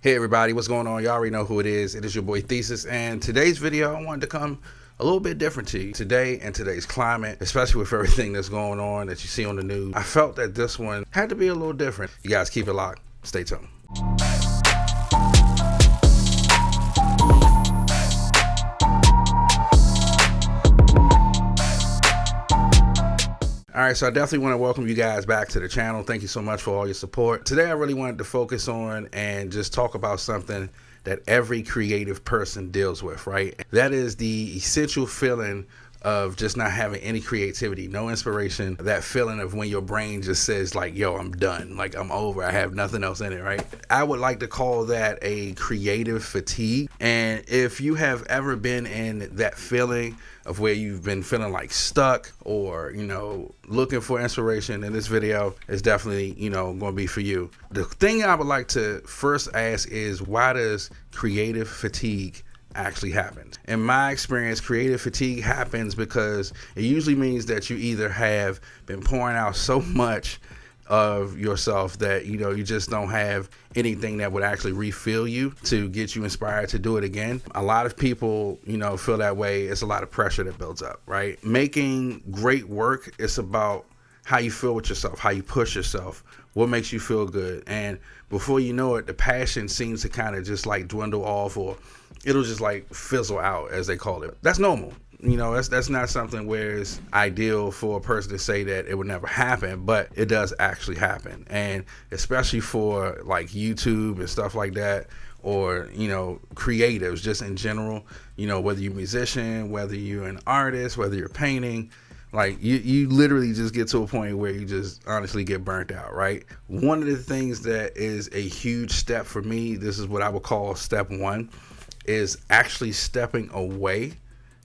Hey everybody, what's going on? Y'all already know who it is. It is your boy Thesis, and today's video I wanted to come a little bit different to you. Today, in today's climate, especially with everything that's going on that you see on the news, I felt that this one had to be a little different. You guys keep it locked. Stay tuned. All right, so I definitely want to welcome you guys back to the channel. Thank you so much for all your support. Today, I really wanted to focus on and just talk about something that every creative person deals with, right? That is the essential feeling of just not having any creativity, no inspiration, that feeling of when your brain just says like, yo, I'm done, like I'm over, I have nothing else in it, right? I would like to call that a creative fatigue. And if you have ever been in that feeling of where you've been feeling like stuck or, looking for inspiration, then this video is definitely, going to be for you. The thing I would like to first ask is, why does creative fatigue actually happens? In my experience, creative fatigue happens because it usually means that you either have been pouring out so much of yourself that you just don't have anything that would actually refill you to get you inspired to do it again. A lot of people feel that way. It's a lot of pressure that builds up, right? Making great work is about how you feel with yourself, how you push yourself, what makes you feel good. And before you know it, the passion seems to kind of just like dwindle off, or it'll just like fizzle out, as they call it. That's normal. That's not something where it's ideal for a person to say that it would never happen, but it does actually happen. And especially for like YouTube and stuff like that, or creatives just in general, whether you're a musician, whether you're an artist, whether you're painting, like you literally just get to a point where you just honestly get burnt out, right? One of the things that is a huge step for me, this is what I would call step one, is actually stepping away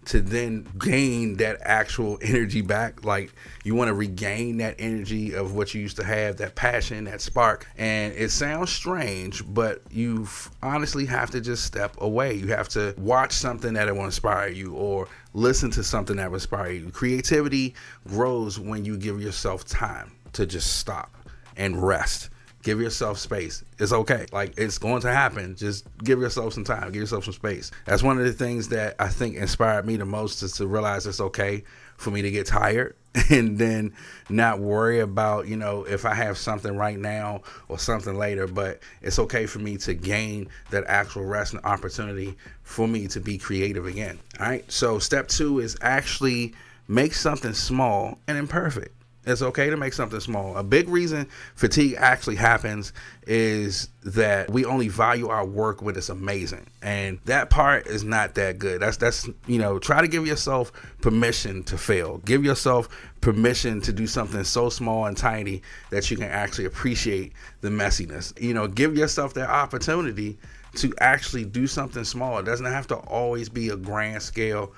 to then gain that actual energy back. Like, you want to regain that energy of what you used to have, that passion, that spark. And it sounds strange, but you honestly have to just step away. You have to watch something that will inspire you, or listen to something that will inspire you. Creativity grows when you give yourself time to just stop and rest. Give yourself space. It's okay. Like, it's going to happen. Just give yourself some time. Give yourself some space. That's one of the things that I think inspired me the most, is to realize it's okay for me to get tired and then not worry about, if I have something right now or something later, but it's okay for me to gain that actual rest and opportunity for me to be creative again. All right. So step two is actually make something small and imperfect. It's okay to make something small. A big reason fatigue actually happens is that we only value our work when it's amazing. And that part is not that good. That's try to give yourself permission to fail. Give yourself permission to do something so small and tiny that you can actually appreciate the messiness. Give yourself that opportunity to actually do something small. It doesn't have to always be a grand scale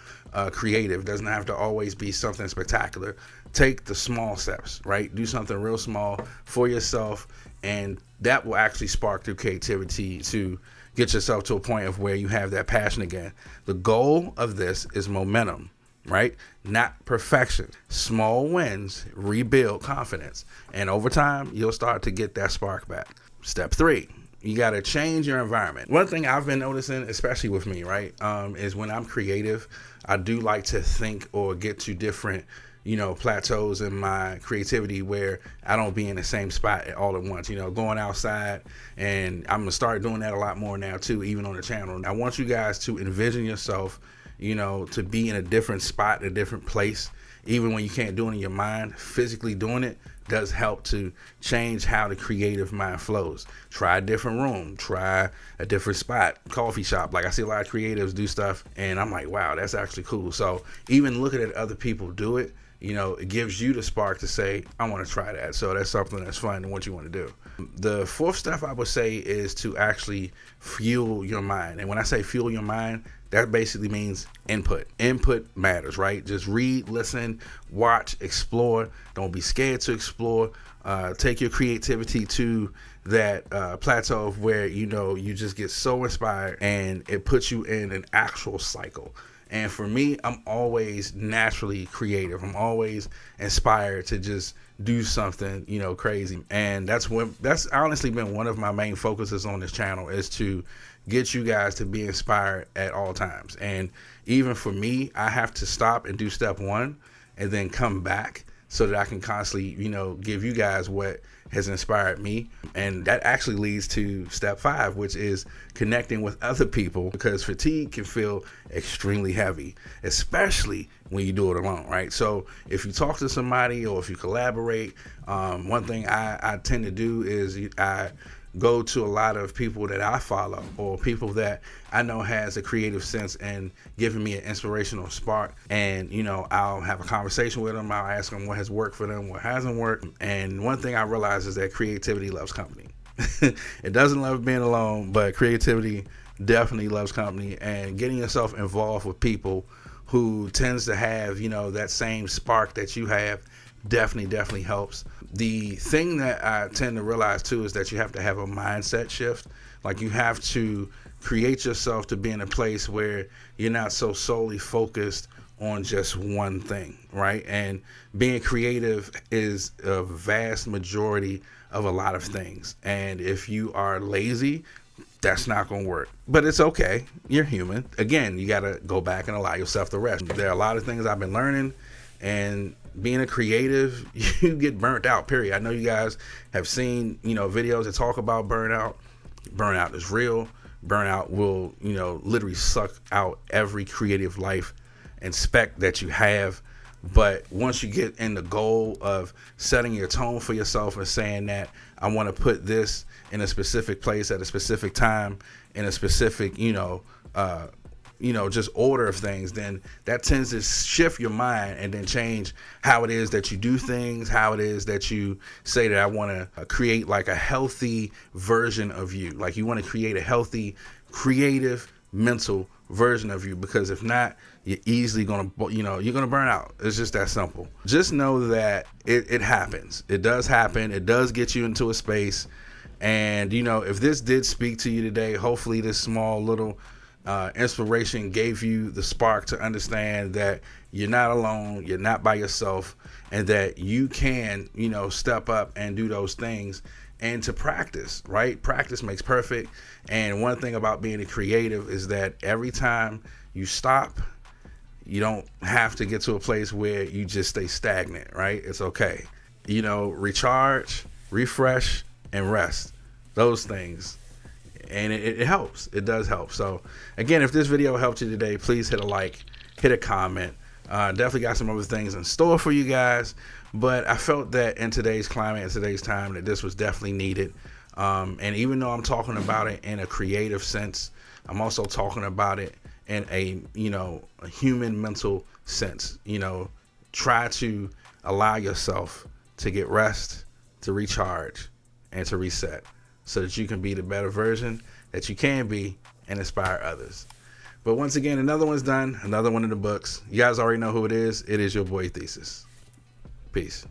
creative. It doesn't have to always be something spectacular. Take the small steps, right? Do something real small for yourself, and that will actually spark your creativity to get yourself to a point of where you have that passion again. The goal of this is momentum, right? Not perfection. Small wins rebuild confidence, and over time you'll start to get that spark back. Step three, you got to change your environment. One thing I've been noticing, especially with me, right, is when I'm creative, I do like to think or get to different plateaus in my creativity where I don't be in the same spot all at once, going outside. And I'm gonna start doing that a lot more now too, even on the channel. I want you guys to envision yourself, to be in a different spot, a different place, even when you can't do it in your mind. Physically doing it does help to change how the creative mind flows. Try a different room, try a different spot, coffee shop. Like, I see a lot of creatives do stuff and I'm like, wow, that's actually cool. So even looking at other people do it, it gives you the spark to say, I want to try that. So that's something that's fun and what you want to do. The fourth step I would say is to actually fuel your mind. And when I say fuel your mind, that basically means input. Input matters, right? Just read, listen, watch, explore. Don't be scared to explore. Take your creativity to that plateau of where you just get so inspired, and it puts you in an actual cycle. And for me, I'm always naturally creative. I'm always inspired to just do something, crazy. And that's honestly been one of my main focuses on this channel, is to get you guys to be inspired at all times. And even for me, I have to stop and do step one and then come back so that I can constantly, give you guys what has inspired me. And that actually leads to step 5, which is connecting with other people, because fatigue can feel extremely heavy, especially when you do it alone, right? So if you talk to somebody or if you collaborate, one thing I tend to do is I go to a lot of people that I follow or people that I know has a creative sense and giving me an inspirational spark. And, I'll have a conversation with them. I'll ask them what has worked for them, what hasn't worked. And one thing I realize is that creativity loves company. It doesn't love being alone, but creativity definitely loves company. And getting yourself involved with people who tends to have, that same spark that you have definitely helps. The thing that I tend to realize too is that you have to have a mindset shift. Like, you have to create yourself to be in a place where you're not so solely focused on just one thing, right? And being creative is a vast majority of a lot of things. And if you are lazy, that's not going to work. But it's okay. You're human. Again, you got to go back and allow yourself to rest. There are a lot of things I've been learning, and being a creative, you get burnt out, period. I know you guys have seen, videos that talk about burnout. Burnout is real. Burnout will, literally suck out every creative life and spec that you have. But once you get in the goal of setting your tone for yourself and saying that I want to put this in a specific place at a specific time in a specific, just order of things, then that tends to shift your mind and then change how it is that you do things, how it is that you say that I want to create like a healthy version of you. Like, you want to create a healthy, creative, mental version of you, because if not, you're easily going to, you're going to burn out. It's just that simple. Just know that it happens. It does happen. It does get you into a space. And, if this did speak to you today, hopefully this small little inspiration gave you the spark to understand that you're not alone, you're not by yourself, and that you can, step up and do those things, and to practice, right? Practice makes perfect. And one thing about being a creative is that every time you stop, you don't have to get to a place where you just stay stagnant, right? It's okay. Recharge, refresh, and rest. Those things. And it helps. It does help. So again, if this video helped you today, please hit a like, hit a comment. Definitely got some other things in store for you guys, but I felt that in today's climate, in today's time, that this was definitely needed. And even though I'm talking about it in a creative sense, I'm also talking about it in a human mental sense. Try to allow yourself to get rest, to recharge, and to reset, so that you can be the better version that you can be and inspire others. But once again, another one's done, another one in the books. You guys already know who it is. It is your boy Thesis. Peace.